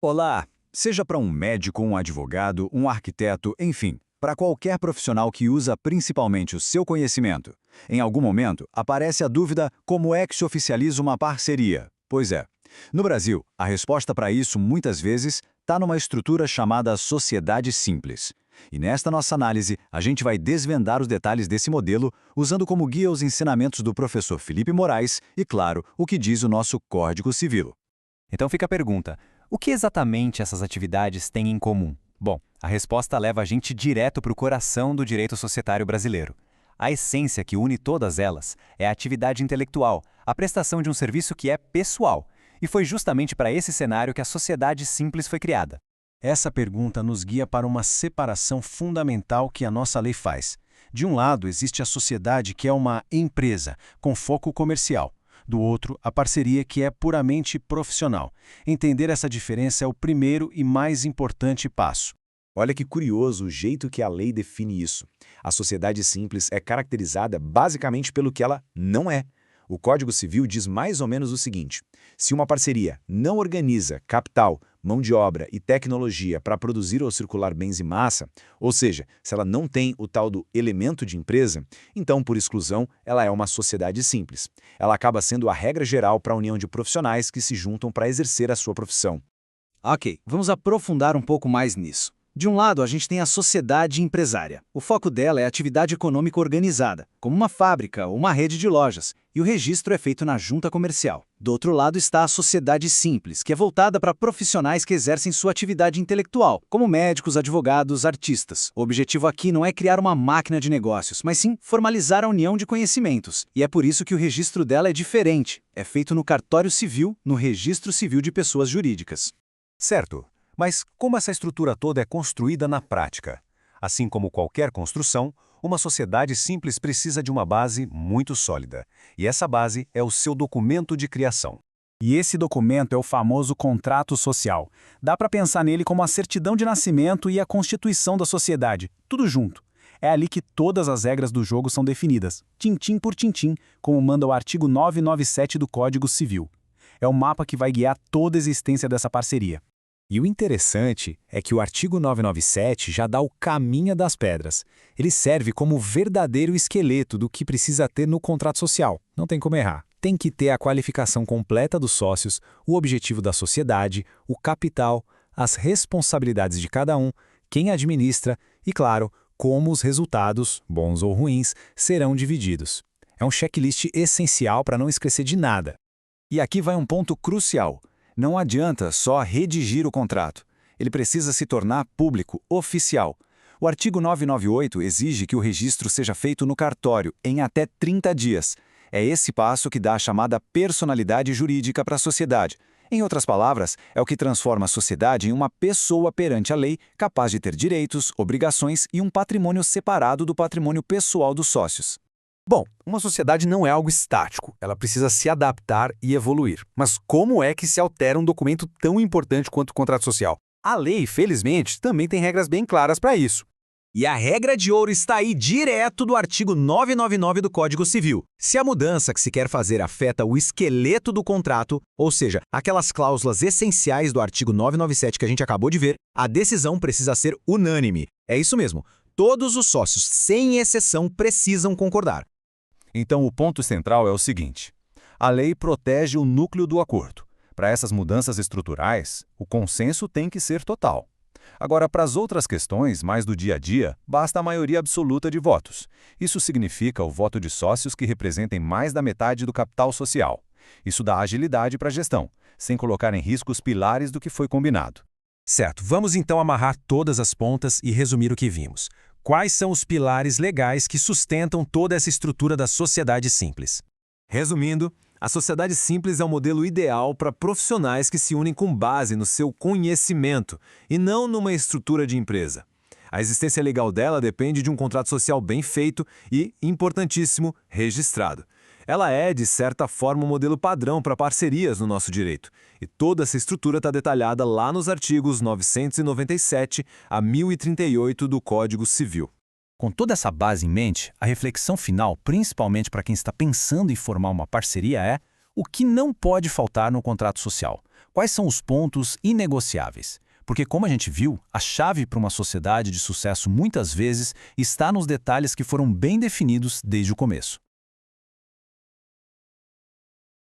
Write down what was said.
Olá! Seja para um médico, um advogado, um arquiteto, enfim, para qualquer profissional que usa principalmente o seu conhecimento. Em algum momento, aparece a dúvida como é que se oficializa uma parceria. Pois é. No Brasil, a resposta para isso, muitas vezes, está numa estrutura chamada sociedade simples. E nesta nossa análise, a gente vai desvendar os detalhes desse modelo, usando como guia os ensinamentos do professor Felipe Moraes e, claro, o que diz o nosso Código Civil. Então fica a pergunta: o que exatamente essas atividades têm em comum? Bom, a resposta leva a gente direto para o coração do direito societário brasileiro. A essência que une todas elas é a atividade intelectual, a prestação de um serviço que é pessoal. E foi justamente para esse cenário que a sociedade simples foi criada. Essa pergunta nos guia para uma separação fundamental que a nossa lei faz. De um lado, existe a sociedade, que é uma empresa, com foco comercial. Do outro, a parceria, que é puramente profissional. Entender essa diferença é o primeiro e mais importante passo. Olha que curioso o jeito que a lei define isso. A sociedade simples é caracterizada basicamente pelo que ela não é. O Código Civil diz mais ou menos o seguinte: se uma parceria não organiza capital, mão de obra e tecnologia para produzir ou circular bens em massa, ou seja, se ela não tem o tal do elemento de empresa, então, por exclusão, ela é uma sociedade simples. Ela acaba sendo a regra geral para a união de profissionais que se juntam para exercer a sua profissão. Ok, vamos aprofundar um pouco mais nisso. De um lado, a gente tem a sociedade empresária. O foco dela é a atividade econômica organizada, como uma fábrica ou uma rede de lojas, e o registro é feito na junta comercial. Do outro lado está a sociedade simples, que é voltada para profissionais que exercem sua atividade intelectual, como médicos, advogados, artistas. O objetivo aqui não é criar uma máquina de negócios, mas sim formalizar a união de conhecimentos. E é por isso que o registro dela é diferente. É feito no cartório civil, no Registro Civil de Pessoas Jurídicas. Certo. Mas como essa estrutura toda é construída na prática? Assim como qualquer construção, uma sociedade simples precisa de uma base muito sólida. E essa base é o seu documento de criação. E esse documento é o famoso contrato social. Dá para pensar nele como a certidão de nascimento e a constituição da sociedade, tudo junto. É ali que todas as regras do jogo são definidas, tintim por tintim, como manda o artigo 997 do Código Civil. É o mapa que vai guiar toda a existência dessa parceria. E o interessante é que o artigo 997 já dá o caminho das pedras. Ele serve como o verdadeiro esqueleto do que precisa ter no contrato social. Não tem como errar. Tem que ter a qualificação completa dos sócios, o objetivo da sociedade, o capital, as responsabilidades de cada um, quem administra e, claro, como os resultados, bons ou ruins, serão divididos. É um checklist essencial para não esquecer de nada. E aqui vai um ponto crucial. Não adianta só redigir o contrato. Ele precisa se tornar público, oficial. O artigo 998 exige que o registro seja feito no cartório em até 30 dias. É esse passo que dá a chamada personalidade jurídica para a sociedade. Em outras palavras, é o que transforma a sociedade em uma pessoa perante a lei, capaz de ter direitos, obrigações e um patrimônio separado do patrimônio pessoal dos sócios. Bom, uma sociedade não é algo estático, ela precisa se adaptar e evoluir. Mas como é que se altera um documento tão importante quanto o contrato social? A lei, felizmente, também tem regras bem claras para isso. E a regra de ouro está aí direto do artigo 999 do Código Civil. Se a mudança que se quer fazer afeta o esqueleto do contrato, ou seja, aquelas cláusulas essenciais do artigo 997 que a gente acabou de ver, a decisão precisa ser unânime. É isso mesmo, todos os sócios, sem exceção, precisam concordar. Então, o ponto central é o seguinte: a lei protege o núcleo do acordo. Para essas mudanças estruturais, o consenso tem que ser total. Agora, para as outras questões, mais do dia a dia, basta a maioria absoluta de votos. Isso significa o voto de sócios que representem mais da metade do capital social. Isso dá agilidade para a gestão, sem colocar em risco os pilares do que foi combinado. Certo, vamos então amarrar todas as pontas e resumir o que vimos. Quais são os pilares legais que sustentam toda essa estrutura da sociedade simples? Resumindo, a sociedade simples é o modelo ideal para profissionais que se unem com base no seu conhecimento e não numa estrutura de empresa. A existência legal dela depende de um contrato social bem feito e, importantíssimo, registrado. Ela é, de certa forma, um modelo padrão para parcerias no nosso direito. E toda essa estrutura está detalhada lá nos artigos 997 a 1038 do Código Civil. Com toda essa base em mente, a reflexão final, principalmente para quem está pensando em formar uma parceria, é o que não pode faltar no contrato social. Quais são os pontos inegociáveis? Porque, como a gente viu, a chave para uma sociedade de sucesso muitas vezes está nos detalhes que foram bem definidos desde o começo.